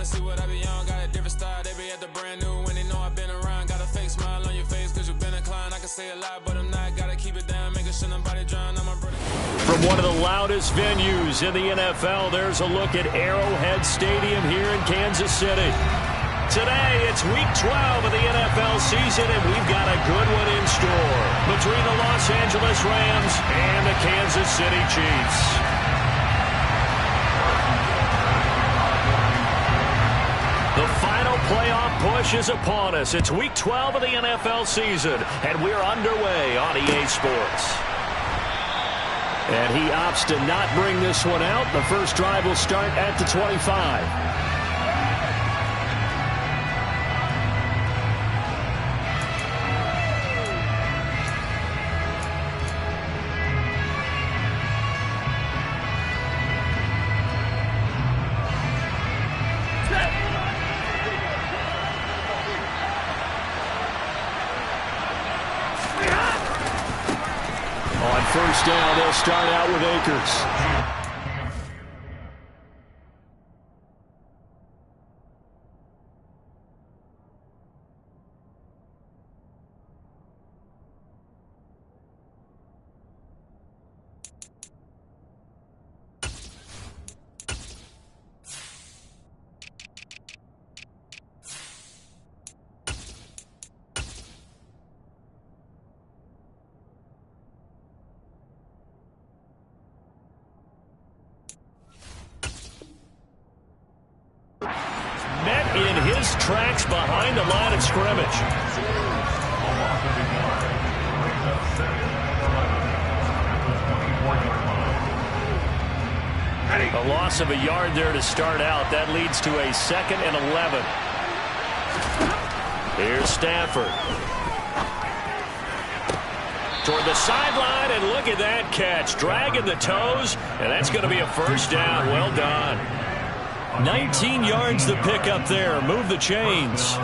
see what I be on. Got a different style, they be at the brand new when they know I've been around. Got a fake smile on your face cause you've been inclined. I can say a lot, but I'm not. Gotta keep it down, making sure nobody drown. I'm my brother. From one of the loudest venues in the NFL, there's a look at Arrowhead Stadium here in Kansas City. Today, it's Week 12 of the NFL season, and we've got a good one in store between the Los Angeles Rams and the Kansas City Chiefs. The final playoff push is upon us. It's Week 12 of the NFL season, and we're underway on EA Sports. And he opts to not bring this one out. The first drive will start at the 25. First down, they'll start out with Akers. In his tracks behind the line of scrimmage. A loss of a yard there to start out. That leads to a 2nd and 11. Here's Stafford. Toward the sideline, and look at that catch. Dragging the toes, and that's going to be a first down. Well done. 19 yards to pick up there. Move the chains.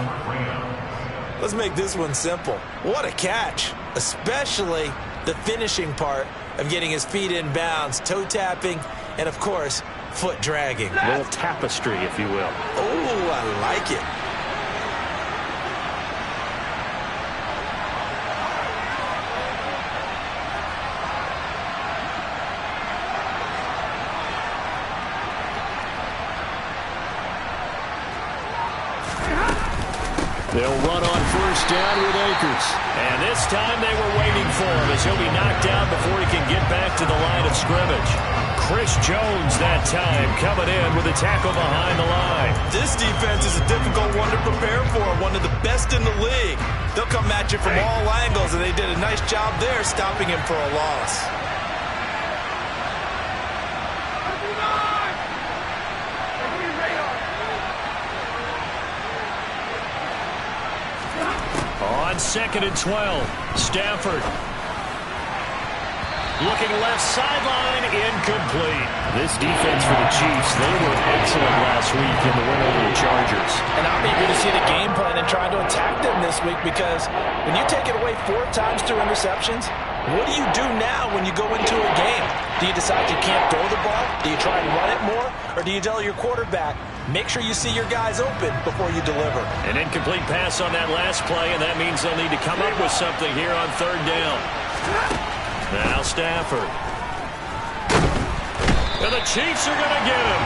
Let's make this one simple. What a catch, especially the finishing part of getting his feet in bounds, toe tapping, and of course, foot dragging. A little tapestry, if you will. Oh, I like it. They'll run on first down with Akers. And this time they were waiting for him as he'll be knocked down before he can get back to the line of scrimmage. Chris Jones that time coming in with a tackle behind the line. This defense is a difficult one to prepare for, one of the best in the league. They'll come at you from all angles, and they did a nice job there stopping him for a loss. On 2nd and 12, Stafford. Looking left sideline, incomplete. This defense for the Chiefs, they were excellent last week in the win over the Chargers. And I'm eager to see the game plan and trying to attack them this week, because when you take it away 4 times through interceptions, what do you do now when you go into a game? Do you decide you can't throw the ball? Do you try and run it more? Or do you tell your quarterback, make sure you see your guys open before you deliver? An incomplete pass on that last play, and that means they'll need to come up with something here on 3rd down. Now Stafford. And the Chiefs are going to get him.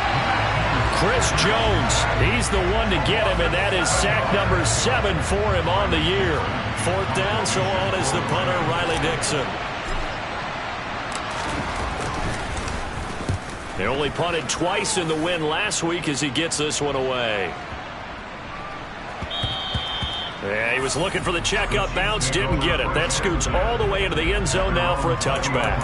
Chris Jones, he's the one to get him, and that is sack number 7 for him on the year. 4th down, so on is the punter, Riley Dixon. They only punted twice in the win last week as he gets this one away. Yeah, he was looking for the checkup bounce, didn't get it. That scoots all the way into the end zone now for a touchback.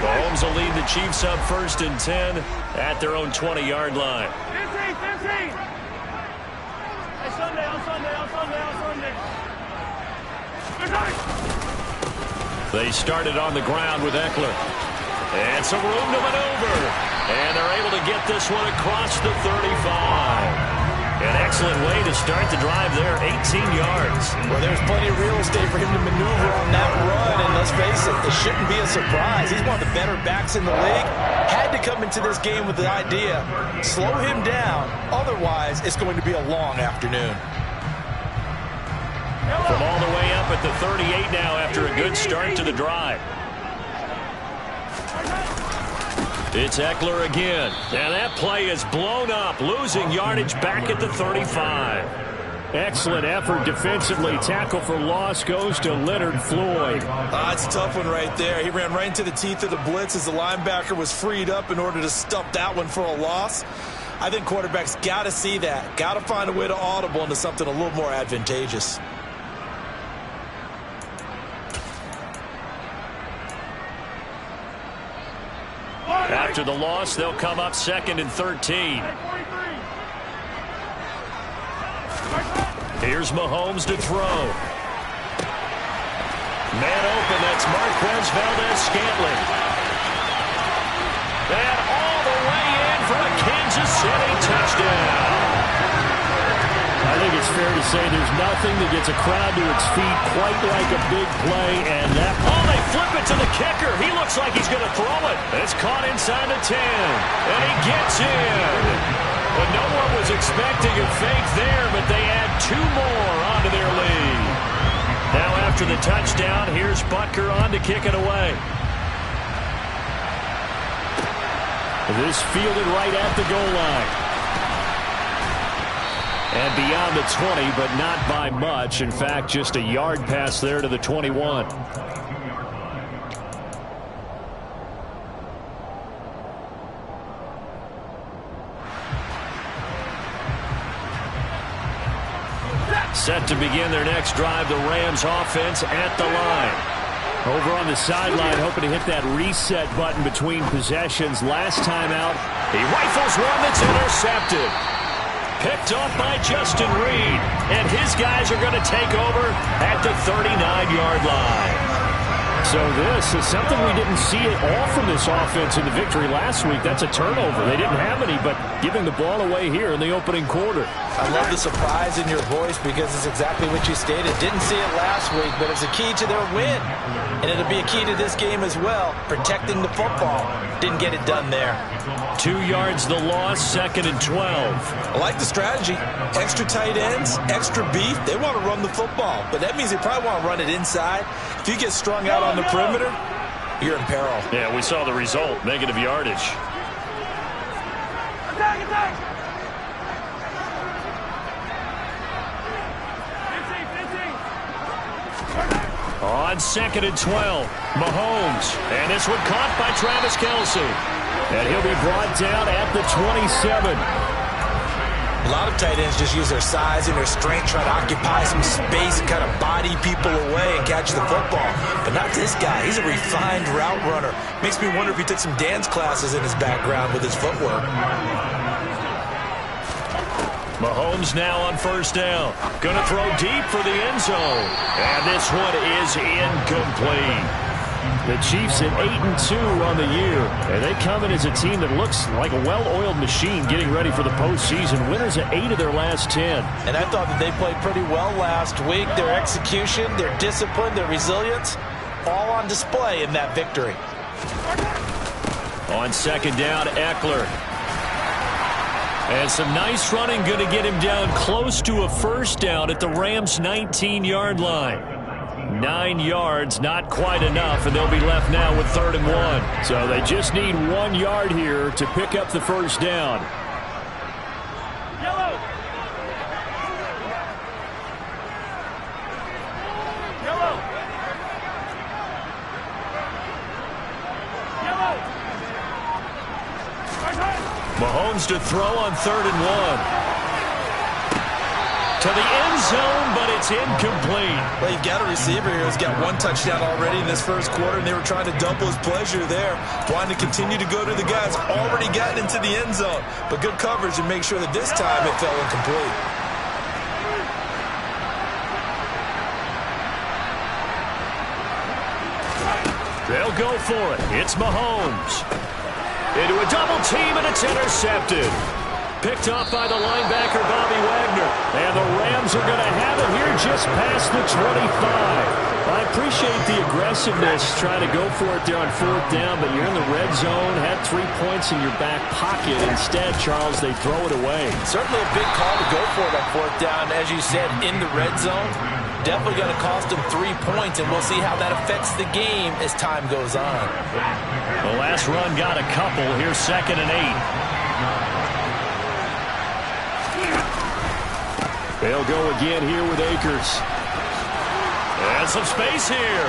Mahomes will lead the Chiefs up 1st and 10 at their own 20-yard line. 15. Hey, Sunday. They started on the ground with Eckler. And some room to maneuver. And they're able to get this one across the 35. An excellent way to start the drive there, 18 yards. Well, there's plenty of real estate for him to maneuver on that run, and let's face it, it shouldn't be a surprise. He's one of the better backs in the league. Had to come into this game with the idea, slow him down, otherwise it's going to be a long afternoon. From all the way up at the 38 now after a good start to the drive. It's Eckler again, and that play is blown up, losing yardage back at the 35. Excellent effort defensively. Tackle for loss goes to Leonard Floyd. It's a tough one right there. He ran right into the teeth of the blitz as the linebacker was freed up in order to stump that one for a loss. I think quarterbacks got to see that. Got to find a way to audible into something a little more advantageous. After the loss, they'll come up 2nd and 13. Here's Mahomes to throw. Man open, that's Marquez Valdez-Scantling. And all the way in for a Kansas City touchdown. I think it's fair to say there's nothing that gets a crowd to its feet quite like a big play, and that... Oh, they flip it to the kicker. He looks like he's going to throw it. It's caught inside the 10, and he gets in. But no one was expecting a fake there, but they add 2 more onto their lead. Now after the touchdown, here's Butker on to kick it away. This fielded right at the goal line. And beyond the 20, but not by much. In fact, just a yard pass there to the 21. Set to begin their next drive, the Rams offense at the line. Over on the sideline, hoping to hit that reset button between possessions. Last time out, he rifles one that's intercepted. Picked off by Justin Reed. And his guys are going to take over at the 39-yard line. So this is something we didn't see at all from this offense in the victory last week. That's a turnover. They didn't have any, but giving the ball away here in the opening quarter. I love the surprise in your voice because it's exactly what you stated. Didn't see it last week, but it's a key to their win. And it'll be a key to this game as well, protecting the football. Didn't get it done there. 2 yards the loss, 2nd and 12. I like the strategy. Extra tight ends, extra beef. They want to run the football, but that means they probably want to run it inside. If you get strung out on the perimeter, you're in peril. Yeah, we saw the result, negative yardage. On 2nd and 12, Mahomes. And this one caught by Travis Kelce. And he'll be brought down at the 27. A lot of tight ends just use their size and their strength, try to occupy some space and kind of body people away and catch the football. But not this guy. He's a refined route runner. Makes me wonder if he took some dance classes in his background with his footwork. Mahomes now on 1st down. Going to throw deep for the end zone. And this one is incomplete. The Chiefs at 8-2 on the year, and they come in as a team that looks like a well-oiled machine getting ready for the postseason. Winners at 8 of their last 10. And I thought that they played pretty well last week. Their execution, their discipline, their resilience, all on display in that victory. On 2nd down, Eckler. And some nice running, going to get him down close to a 1st down at the Rams' 19-yard line. 9 yards, not quite enough, and they'll be left now with 3rd and 1. So they just need 1 yard here to pick up the 1st down. Yellow. Yellow. Yellow. Mahomes to throw on 3rd and 1. To the end zone, but it's incomplete. Well, you've got a receiver here who's got 1 touchdown already in this 1st quarter, and they were trying to double his pleasure there, wanting to continue to go to the guys already gotten into the end zone. But good coverage and make sure that this time it fell incomplete. They'll go for it. It's Mahomes. Into a double team, and it's intercepted. picked off by the linebacker, Bobby Wagner. And the Rams are going to have it here just past the 25. I appreciate the aggressiveness, trying to go for it there on 4th down, but you're in the red zone, had 3 points in your back pocket. Instead, Charles, they throw it away. Certainly a big call to go for it on 4th down, as you said, in the red zone. Definitely going to cost them 3 points, and we'll see how that affects the game as time goes on. The last run got a couple. Here's 2nd and 8. They'll go again here with Akers. And some space here.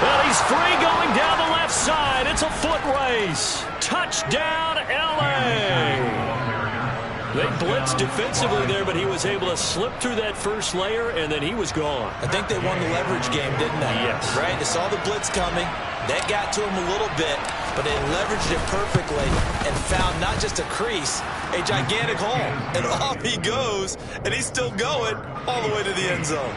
Well, he's free going down the left side. It's a foot race. Touchdown, L.A. They blitzed defensively there, but he was able to slip through that first layer, and then he was gone. I think they won the leverage game, didn't they? Yes. Right? They saw the blitz coming. That got to him a little bit, but they leveraged it perfectly and found not just a crease, a gigantic hole. And off he goes, and he's still going all the way to the end zone.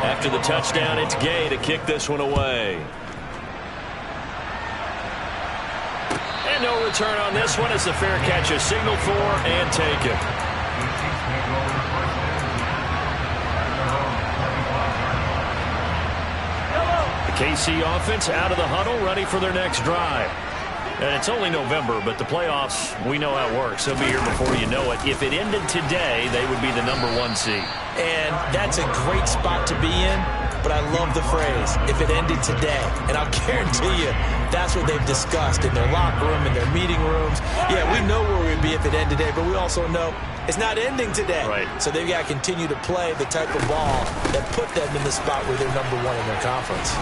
After the touchdown, it's Gay to kick this one away. And no return on this one as the fair catch is signaled for and taken. The KC offense out of the huddle, ready for their next drive. And it's only November, but the playoffs, we know how it works. They'll be here before you know it. If it ended today, they would be the #1 seed. And that's a great spot to be in, but I love the phrase, if it ended today. And I'll guarantee you, that's what they've discussed in their locker room, in their meeting rooms. Yeah, we know where we'd be if it ended today, but we also know it's not ending today. Right. So they've got to continue to play the type of ball that put them in the spot where they're #1 in their conference.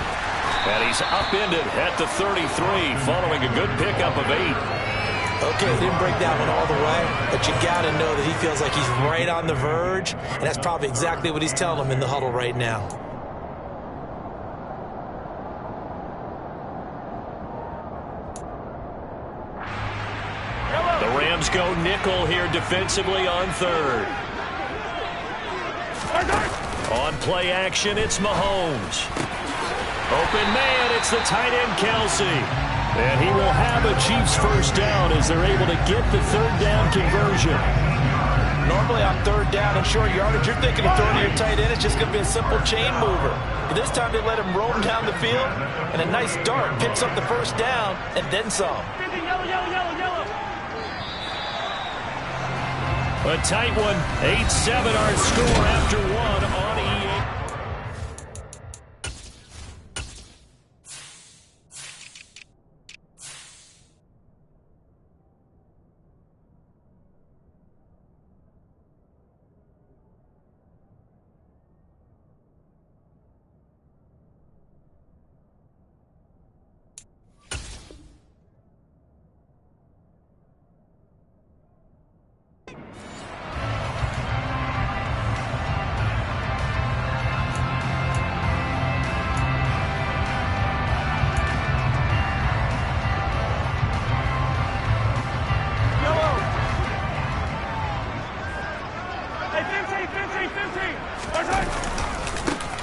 And he's upended at the 33, following a good pickup of 8. Okay, he didn't break that one all the way, but you got to know that he feels like he's right on the verge, and that's probably exactly what he's telling them in the huddle right now. The Rams go nickel here defensively on 3rd. On play action, it's Mahomes. Open man, it's the tight end, Kelsey. And he will have a Chiefs first down as they're able to get the 3rd down conversion. Normally on 3rd down and short yardage, you're thinking of throwing to your tight end. It's just going to be a simple chain mover. But this time they let him roam down the field, and a nice dart picks up the first down and then some. A tight one. 8-7 our score after 1 on EA.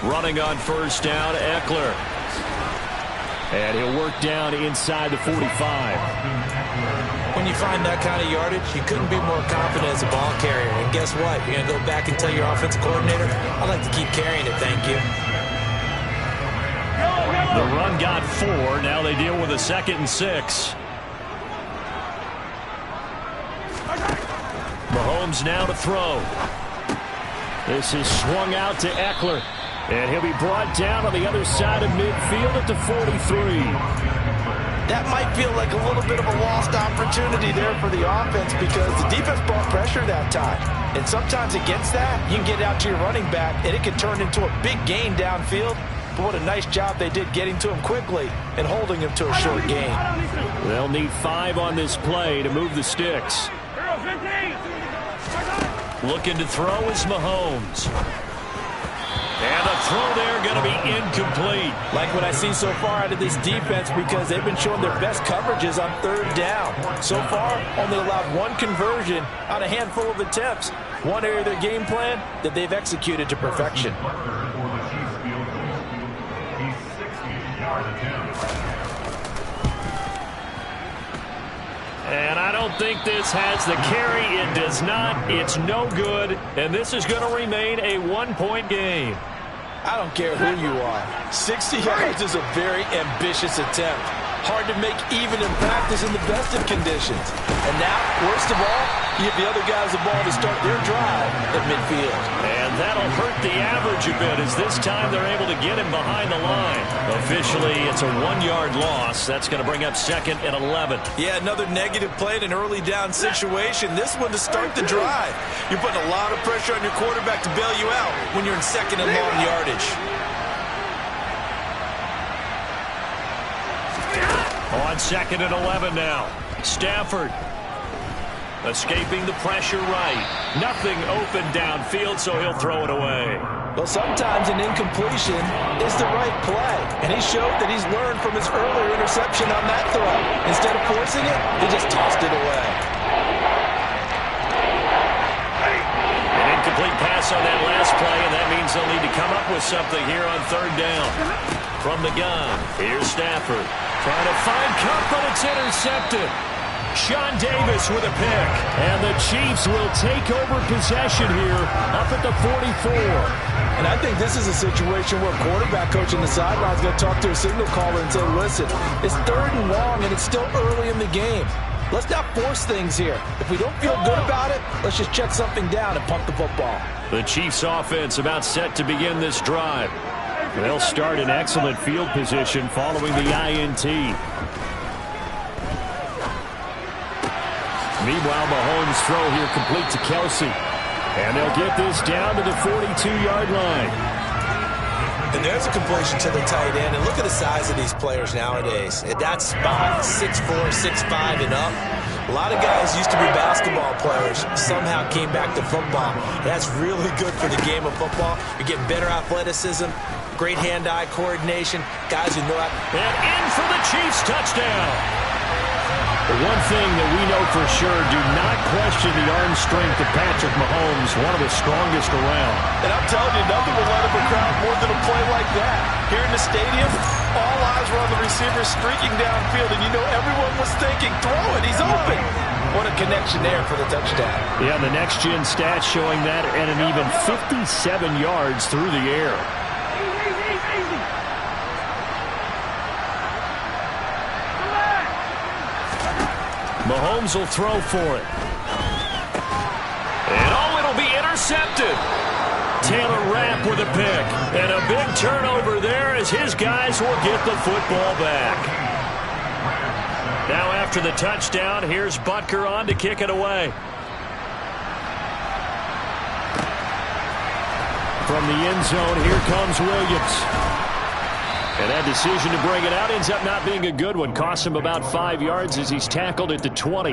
Running on first down, Eckler. And he'll work down inside the 45. When you find that kind of yardage, you couldn't be more confident as a ball carrier. And guess what? You're going to go back and tell your offensive coordinator, I'd like to keep carrying it, thank you. The run got 4. Now they deal with a 2nd and 6. Mahomes now to throw. This is swung out to Eckler. And he'll be brought down on the other side of midfield at the 43. That might feel like a little bit of a lost opportunity there for the offense because the defense brought pressure that time. And sometimes against that, you can get out to your running back, and it can turn into a big gain downfield. But what a nice job they did getting to him quickly and holding him to a short gain. They'll need 5 on this play to move the sticks. Looking to throw is Mahomes. And the throw there going to be incomplete. Like what I see so far out of this defense because they've been showing their best coverages on 3rd down. So far, only allowed 1 conversion on a handful of attempts. One area of their game plan that they've executed to perfection. And I don't think this has the carry. It does not. It's no good. And this is going to remain a one-point game. I don't care who you are. 60 yards is a very ambitious attempt. Hard to make even in practice in the best of conditions. And now, worst of all, you give the other guys the ball to start their drive at midfield. And that'll hurt the average a bit as this time they're able to get him behind the line. Officially, it's a 1-yard loss. That's going to bring up 2nd and 11. Yeah, another negative play in an early down situation. This one to start the drive. You're putting a lot of pressure on your quarterback to bail you out when you're in 2nd and long yardage. On 2nd and 11 now. Stafford escaping the pressure right. Nothing open downfield, so he'll throw it away. Well, sometimes an incompletion is the right play. And he showed that he's learned from his earlier interception on that throw. Instead of forcing it, he just tossed it away. An incomplete pass on that last play, and that means they'll need to come up with something here on 3rd down. From the gun, here's Stafford. Trying to find Cup, but it's intercepted. Sean Davis with a pick. And the Chiefs will take over possession here up at the 44. And I think this is a situation where a quarterback coach on the sideline is going to talk to a signal caller and say, listen, it's 3rd and long, and it's still early in the game. Let's not force things here. If we don't feel good about it, let's just check something down and pump the football. The Chiefs offense about set to begin this drive. They'll start in excellent field position following the INT. Meanwhile, Mahomes' throw here complete to Kelsey. And they'll get this down to the 42-yard line. And there's a completion to the tight end. And look at the size of these players nowadays. At that spot, 6'4", 6'5", and up. A lot of guys used to be basketball players, somehow came back to football. That's really good for the game of football. You're getting better athleticism, great hand-eye coordination, guys who know how. And in for the Chiefs touchdown. The one thing that we know for sure, do not question the arm strength of Patrick Mahomes, one of the strongest around. And I'm telling you, nothing will light up a crowd more than a play like that. Here in the stadium, all eyes were on the receiver streaking downfield, and you know everyone was thinking, throw it, he's open. What a connection there for the touchdown. Yeah, the next-gen stats showing that at an even 57 yards through the air. Mahomes will throw for it. And it'll be intercepted. Taylor Rapp with a pick. And a big turnover there as his guys will get the football back. Now after the touchdown, here's Butker on to kick it away. From the end zone, here comes Williams. And that decision to bring it out ends up not being a good one. Costs him about 5 yards as he's tackled at the 20.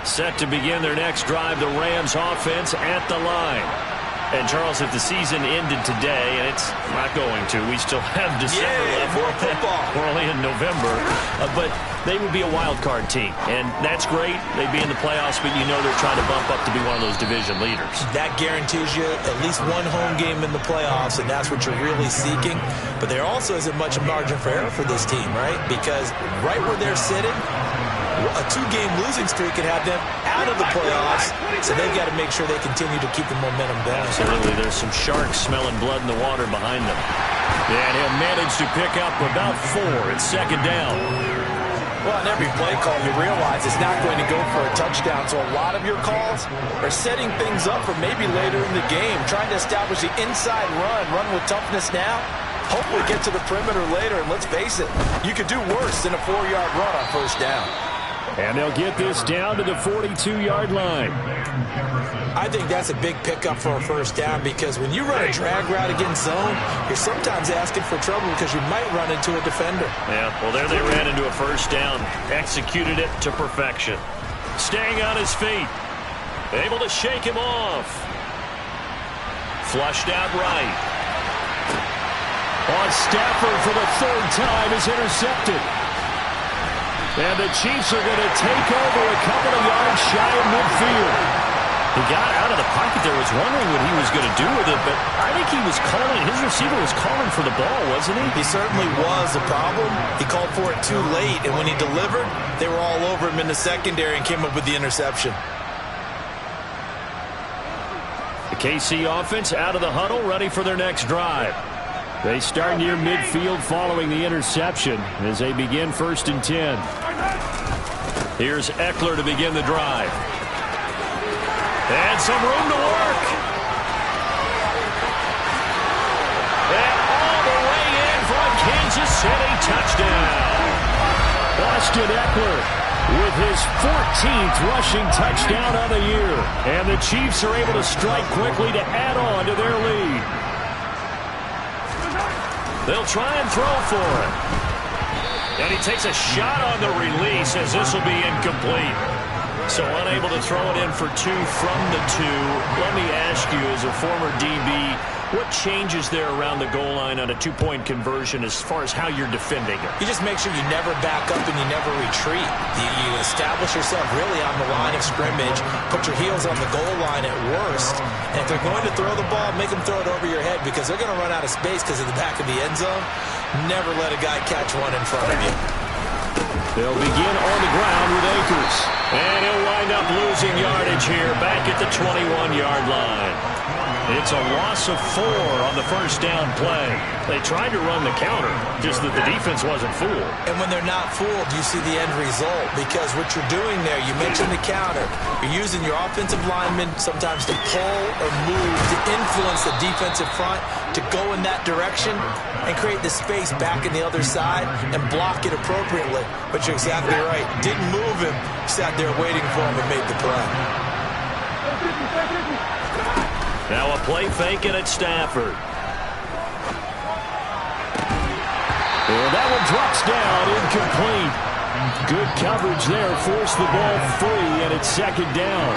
Set to begin their next drive, the Rams offense at the line. And, Charles, if the season ended today, and it's not going to, we still have December left. More football. We're only in November. But they would be a wild card team. And that's great. They'd be in the playoffs, but you know they're trying to bump up to be one of those division leaders. That guarantees you at least one home game in the playoffs, and that's what you're really seeking. But there also isn't much margin for error for this team, right? Because right where they're sitting, a 2-game losing streak could have them out of the playoffs, so they've got to make sure they continue to keep the momentum going. Absolutely. There's some sharks smelling blood in the water behind them. And he'll manage to pick up about 4. It's 2nd down. Well, on every play call, you realize it's not going to go for a touchdown, so a lot of your calls are setting things up for maybe later in the game, trying to establish the inside run with toughness now, hopefully get to the perimeter later, and let's face it, you could do worse than a 4-yard run on 1st down. And they'll get this down to the 42-yard line. I think that's a big pickup for a 1st down because when you run a drag route against zone, you're sometimes asking for trouble because you might run into a defender. Yeah, well, there they ran into a 1st down. Executed it to perfection. Staying on his feet. Able to shake him off. Flushed out right. On Stafford for the 3rd time is intercepted. And the Chiefs are going to take over a couple of yards shy of midfield. He got out of the pocket there, was wondering what he was going to do with it, but I think he was calling, his receiver was calling for the ball, wasn't he? He certainly was. The problem, he called for it too late, and when he delivered, they were all over him in the secondary and came up with the interception. The KC offense out of the huddle, ready for their next drive. They start near midfield following the interception as they begin 1st and 10. Here's Eckler to begin the drive. And some room to work. And all the way in for a Kansas City touchdown. Austin Eckler with his 14th rushing touchdown of the year. And the Chiefs are able to strike quickly to add on to their lead. They'll try and throw for it. And he takes a shot on the release as this will be incomplete. So unable to throw it in for 2 from the 2. Let me ask you, as a former DB, what changes there around the goal line on a 2-point conversion as far as how you're defending it? You just make sure you never back up and you never retreat. You establish yourself really on the line of scrimmage, put your heels on the goal line at worst, and if they're going to throw the ball, make them throw it over your head because they're going to run out of space because of the back of the end zone. Never let a guy catch one in front of you. They'll begin on the ground with Akers. And he'll wind up losing yardage here back at the 21-yard line. It's a loss of 4 on the first down play. They tried to run the counter, just that the defense wasn't fooled. And when they're not fooled, you see the end result. Because what you're doing there, you mentioned the counter. You're using your offensive linemen sometimes to pull or move to influence the defensive front to go in that direction and create the space back in the other side and block it appropriately. But you're exactly right. Didn't move him. Sat there waiting for him and made the play. Now a play fake it at Stafford. And that one drops down, incomplete. Good coverage there, forced the ball free, and it's 2nd down.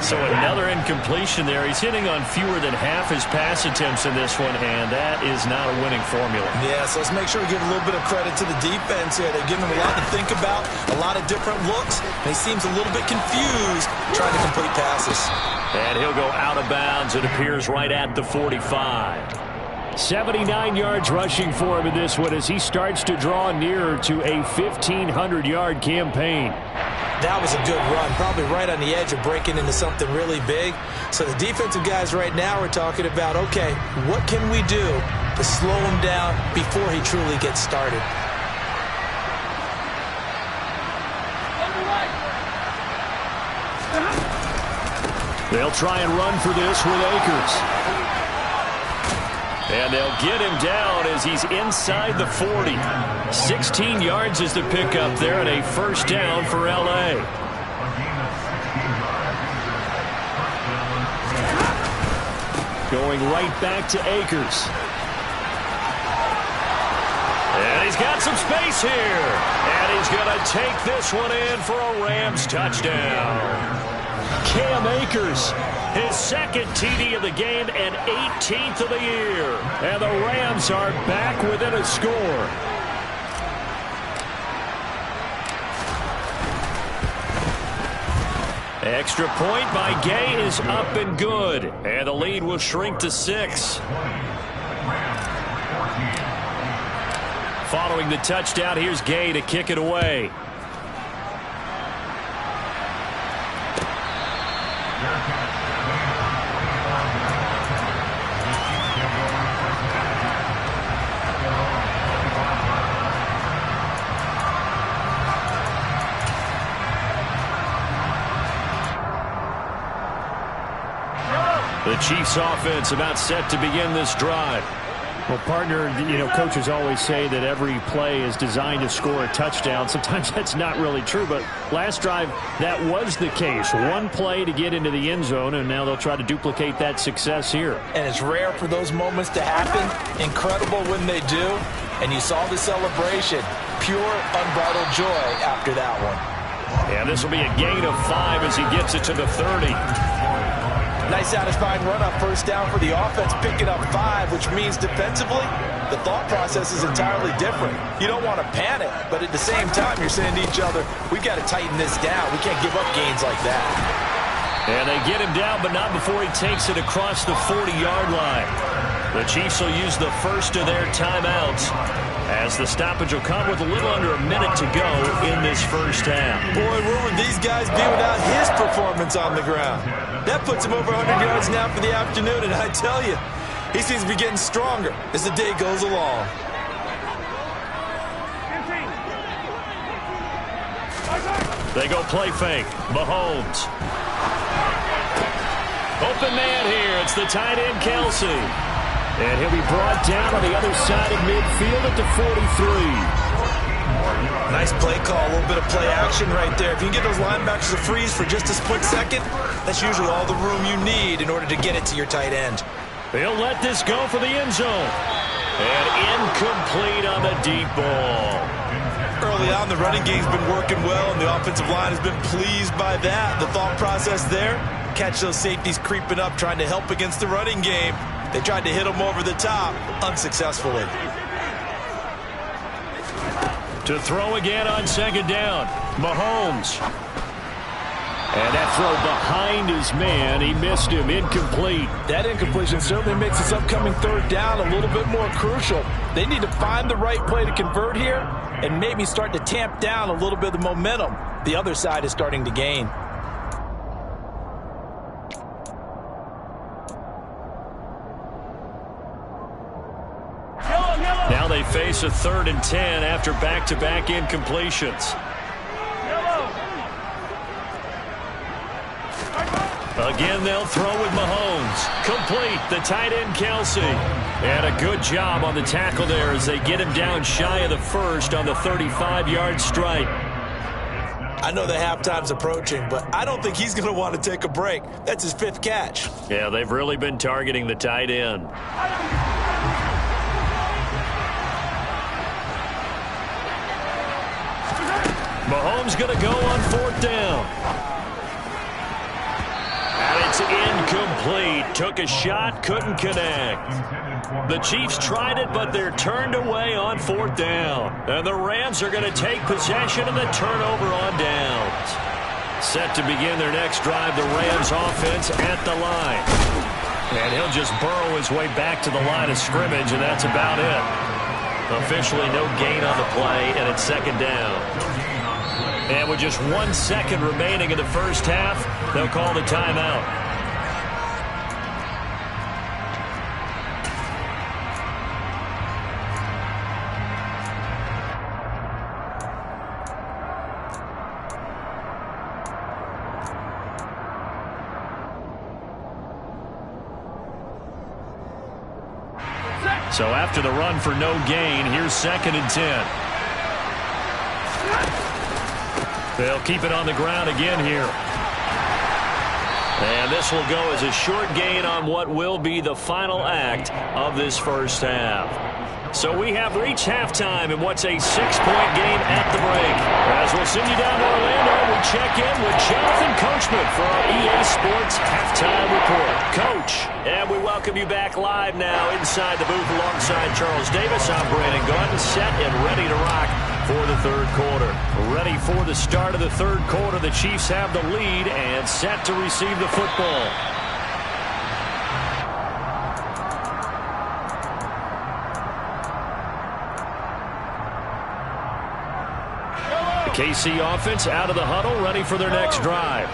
So another incompletion there. He's hitting on fewer than half his pass attempts in this one, and that is not a winning formula. Yeah, so let's make sure we give a little bit of credit to the defense here. They're giving him a lot to think about, a lot of different looks, and he seems a little bit confused trying to complete passes. And he'll go out of bounds. It appears right at the 45. 79 yards rushing for him in this one as he starts to draw nearer to a 1,500-yard campaign. That was a good run, probably right on the edge of breaking into something really big. So the defensive guys right now are talking about, okay, what can we do to slow him down before he truly gets started? They'll try and run for this with Akers. And they'll get him down as he's inside the 40. 16 yards is the pickup there and a first down for L.A. Going right back to Akers. And he's got some space here. And he's going to take this one in for a Rams touchdown. Cam Akers, his 2nd TD of the game and 18th of the year. And the Rams are back within a score. Extra point by Gay is up and good. And the lead will shrink to 6. Following the touchdown, here's Gay to kick it away. The Chiefs offense about set to begin this drive. Well, partner, coaches always say that every play is designed to score a touchdown. Sometimes that's not really true, but last drive, that was the case. One play to get into the end zone, and now they'll try to duplicate that success here. And it's rare for those moments to happen. Incredible when they do. And you saw the celebration. Pure, unbridled joy after that one. And this will be a gain of 5 as he gets it to the 30. Nice satisfying run up first down for the offense, picking up 5, which means defensively, the thought process is entirely different. You don't want to panic, but at the same time, you're saying to each other, we've got to tighten this down. We can't give up gains like that. And they get him down, but not before he takes it across the 40-yard line. The Chiefs will use the first of their timeouts, as the stoppage will come with a little under a minute to go in this first half. Boy, where would these guys be without his performance on the ground? That puts him over 100 yards now for the afternoon, and I tell you, he seems to be getting stronger as the day goes along. They go play fake. Mahomes. Open man here. It's the tight end, Kelsey. And he'll be brought down on the other side of midfield at the 43. Nice play call, a little bit of play action right there. If you can get those linebackers to freeze for just a split second, that's usually all the room you need in order to get it to your tight end. He'll let this go for the end zone. And incomplete on the deep ball. Early on, the running game's been working well, and the offensive line has been pleased by that. The thought process there, catch those safeties creeping up, trying to help against the running game. They tried to hit them over the top, unsuccessfully. To throw again on second down, Mahomes. And that throw behind his man, he missed him, incomplete. That incompletion certainly makes this upcoming third down a little bit more crucial. They need to find the right play to convert here and maybe start to tamp down a little bit of the momentum the other side is starting to gain. Now they face a 3rd and 10 after back-to-back incompletions. Again, they'll throw with Mahomes. Complete, the tight end, Kelsey. And a good job on the tackle there as they get him down shy of the first on the 35-yard strike. I know the halftime's approaching, but I don't think he's going to want to take a break. That's his 5th catch. Yeah, they've really been targeting the tight end. Mahomes going to go on 4th down. And it's incomplete. Took a shot, couldn't connect. The Chiefs tried it, but they're turned away on 4th down. And the Rams are going to take possession of the turnover on downs. Set to begin their next drive, the Rams offense at the line. And he'll just burrow his way back to the line of scrimmage, and that's about it. Officially no gain on the play, and it's 2nd down. And with just 1 second remaining in the first half, they'll call the timeout. So after the run for no gain, here's 2nd and 10. They'll keep it on the ground again here. And this will go as a short gain on what will be the final act of this first half. So we have reached halftime in what's a 6-point game at the break. As we'll send you down to Orlando, we check in with Jonathan Coachman for our EA Sports Halftime Report. Coach, and we welcome you back live now inside the booth alongside Charles Davis. I'm Brandon Gaudin, set and ready to rock for the third quarter. Ready for the start of the third quarter. The Chiefs have the lead and set to receive the football. The KC offense out of the huddle, ready for their next drive.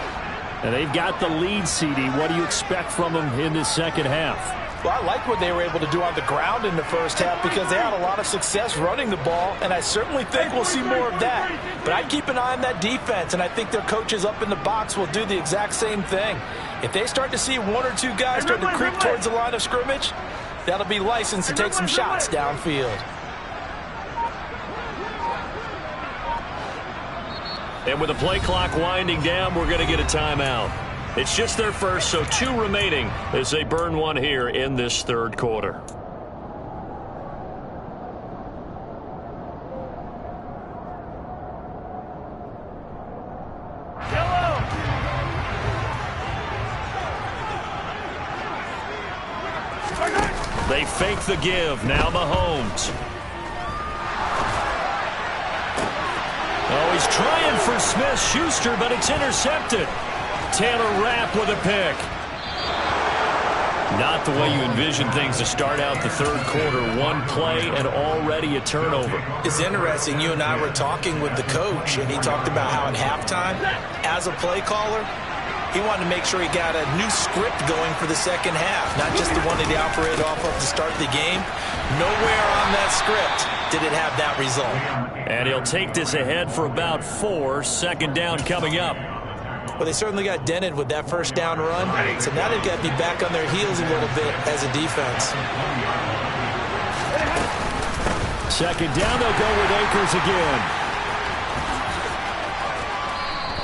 And they've got the lead, CD. What do you expect from them in this second half? Well, I like what they were able to do on the ground in the first half because they had a lot of success running the ball, and I certainly think we'll see more of that. But I'd keep an eye on that defense, and I think their coaches up in the box will do the exact same thing. If they start to see 1 or 2 guys start to creep towards the line of scrimmage, that'll be licensed to take some shots downfield. And with the play clock winding down, we're going to get a timeout. It's just their first, so 2 remaining as they burn one here in this third quarter. They fake the give. Now Mahomes. Oh, he's trying for Smith-Schuster, but it's intercepted. Taylor Rapp with a pick. Not the way you envision things to start out the third quarter. One play and already a turnover. It's interesting. You and I were talking with the coach, and he talked about how at halftime, as a play caller, he wanted to make sure he got a new script going for the second half, not just the one that he operated off of to start the game. Nowhere on that script did it have that result. And he'll take this ahead for about 4. Second down coming up. Well, they certainly got dented with that first down run, so now they've got to be back on their heels a little bit as a defense. Second down, they'll go with Akers again.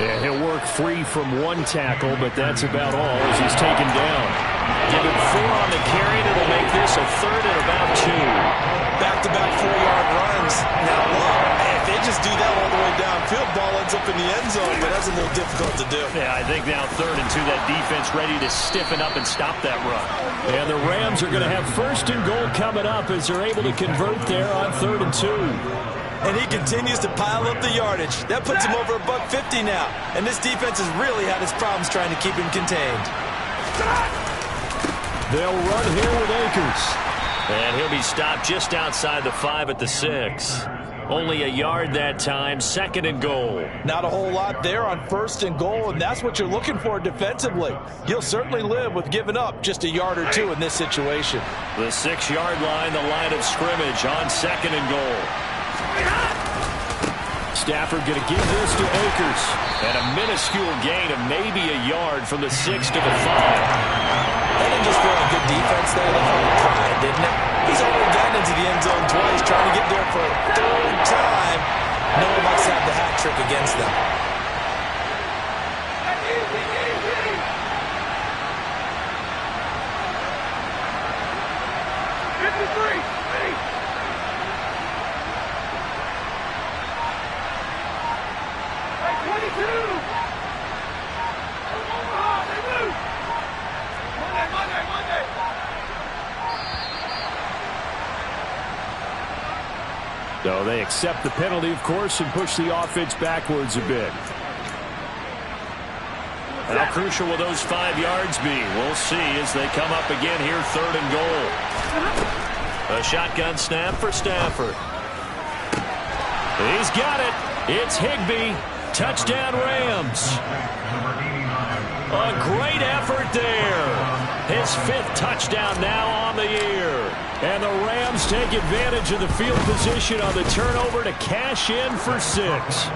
Yeah, he'll work free from one tackle, but that's about all as he's taken down. Give him 4 on the carry, and it'll make this a third and about 2. Back-to-back 4-yard runs. Now, look, if they just do that all the way downfield, ball ends up in the end zone, but that's a little difficult to do. Yeah, I think now 3rd and 2, that defense ready to stiffen up and stop that run. And the Rams are going to have 1st and goal coming up as they're able to convert there on 3rd and 2. And he continues to pile up the yardage. That puts him over $150 now. And this defense has really had its problems trying to keep him contained. They'll run here with Akers. And he'll be stopped just outside the 5 at the 6. Only a yard that time, 2nd and goal. Not a whole lot there on 1st and goal, and that's what you're looking for defensively. You'll certainly live with giving up just a yard or 2 in this situation. The 6-yard line, the line of scrimmage on 2nd and goal. Stafford going to give this to Akers. And a minuscule gain of maybe a yard from the 6 to the 5. That didn't just feel like good defense there. They felt pride, didn't it? He's already gotten into the end zone twice, trying to get there for a 3rd time. No one likes to have the hat trick against them. So they accept the penalty, of course, and push the offense backwards a bit. How crucial will those 5 yards be? We'll see as they come up again here, 3rd and goal. A shotgun snap for Stafford. He's got it. It's Higbee. Touchdown, Rams. A great effort there. His 5th touchdown now on the year. And the Rams take advantage of the field position on the turnover to cash in for 6.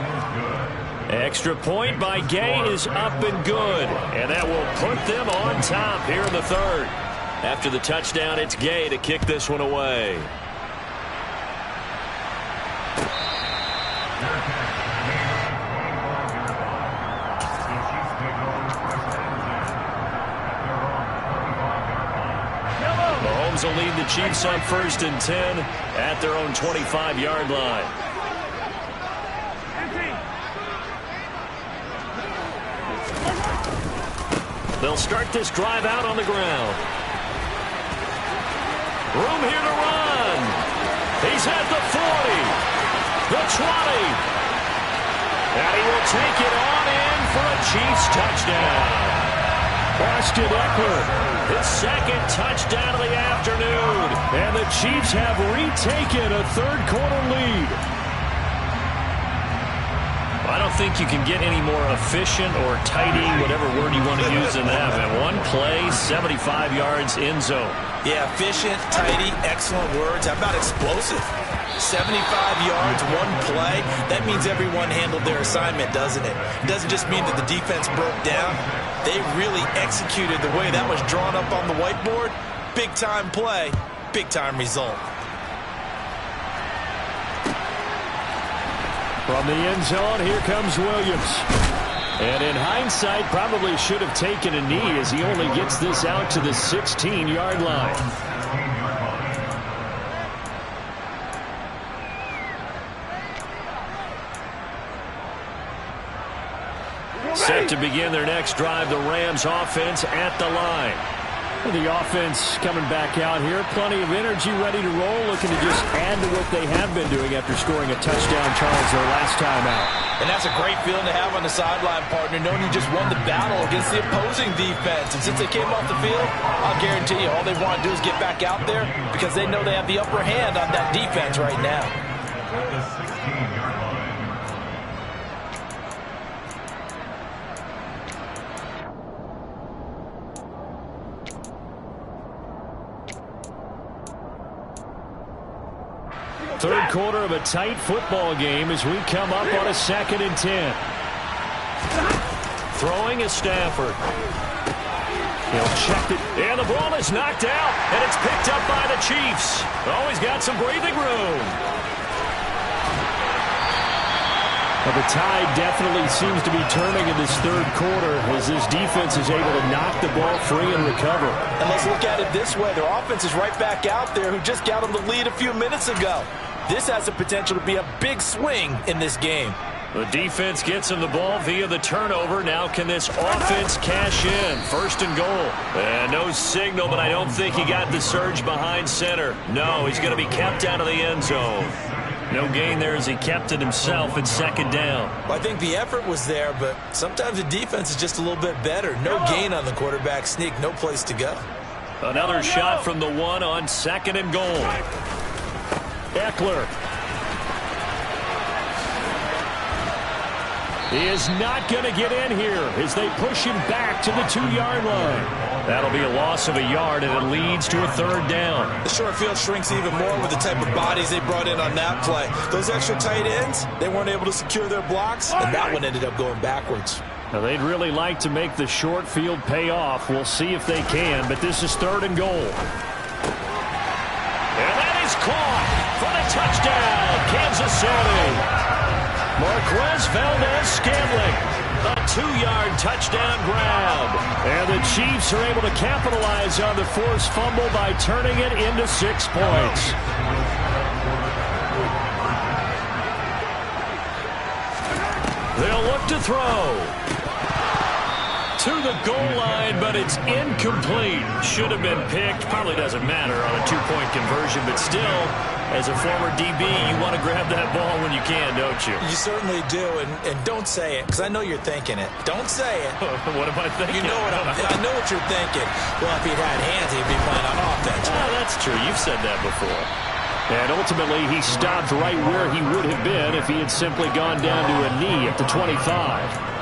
Extra point by Gay is up and good. And that will put them on top here in the 3rd. After the touchdown, it's Gay to kick this one away. Mahomes will lead the Chiefs on 1st and 10 at their own 25-yard line. They'll start this drive out on the ground. Room here to run. He's at the 40, the 20. And he will take it on in for a Chiefs touchdown. Austin Eckler, his 2nd touchdown of the afternoon. And the Chiefs have retaken a 3rd quarter lead. I don't think you can get any more efficient or tidy, whatever word you want to use in that. And one play, 75 yards in zone. Yeah, efficient, tidy, excellent words. How about explosive? 75 yards, one play. That means everyone handled their assignment, doesn't it? It doesn't just mean that the defense broke down. They really executed the way that was drawn up on the whiteboard. Big-time play, big-time result. From the end zone, here comes Williams. And in hindsight, probably should have taken a knee as he only gets this out to the 16-yard line. Set to begin their next drive, the Rams offense at the line. The offense coming back out here. Plenty of energy, ready to roll, looking to just add to what they have been doing after scoring a touchdown, Charles, their last time out. And that's a great feeling to have on the sideline, partner, knowing you just won the battle against the opposing defense. And since they came off the field, I'll guarantee you all they want to do is get back out there because they know they have the upper hand on that defense right now. Third quarter of a tight football game as we come up on a 2nd and 10. Throwing is Stafford. He'll check it, and the ball is knocked out, and it's picked up by the Chiefs. Oh, he's got some breathing room. Well, the tide definitely seems to be turning in this third quarter as this defense is able to knock the ball free and recover. And let's look at it this way. Their offense is right back out there who just got them the lead a few minutes ago. This has the potential to be a big swing in this game. The defense gets him the ball via the turnover. Now can this offense cash in? 1st and goal. And no signal, but I don't think he got the surge behind center. No, he's going to be kept out of the end zone. No gain there as he kept it himself at 2nd down. Well, I think the effort was there, but sometimes the defense is just a little bit better. No gain on the quarterback sneak, no place to go. Another shot from the 1 on 2nd and goal. Eckler. He is not going to get in here as they push him back to the 2-yard line. That'll be a loss of a yard, and it leads to a 3rd down. The short field shrinks even more with the type of bodies they brought in on that play. Those extra tight ends, they weren't able to secure their blocks, and that one ended up going backwards. Now, they'd really like to make the short field pay off. We'll see if they can, but this is 3rd and goal. And that is caught for the touchdown, Kansas City. Marquez Valdez-Scantling, a 2-yard touchdown grab. And the Chiefs are able to capitalize on the forced fumble by turning it into 6 points. They'll look to throw. To the goal line, but it's incomplete. Should have been picked. Probably doesn't matter on a 2-point conversion, but still, as a former DB, you want to grab that ball when you can, don't you? You certainly do, and don't say it, because I know you're thinking it. Don't say it. What am I thinking? You know what I know what you're thinking. Well, if he'd had hands, he'd be playing on offense. Oh, that's true. You've said that before. And ultimately, he stopped right where he would have been if he had simply gone down to a knee at the 25.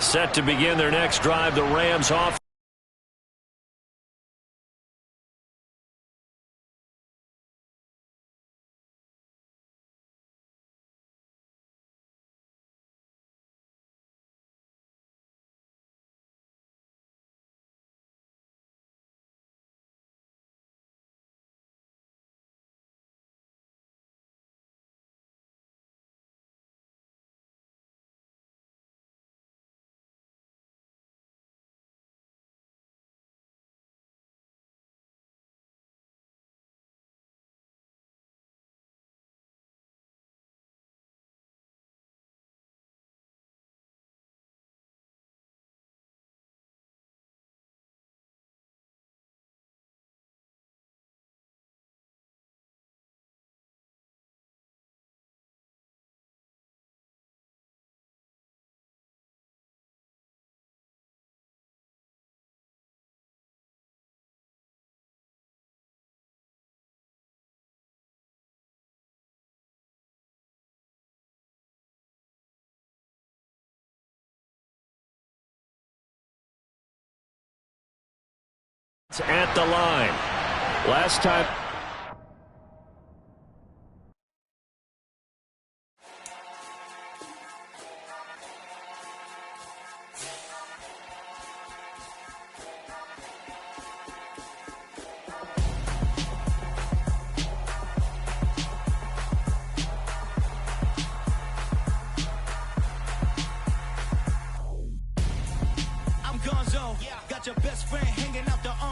Set to begin their next drive, the Rams off. At the line. Last time. I'm Gonzo, got your best friend hanging out the arm.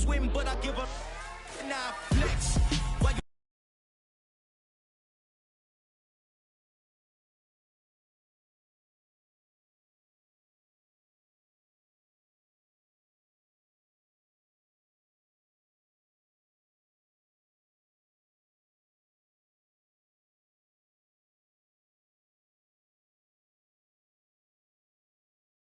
swim, but I give a now flex.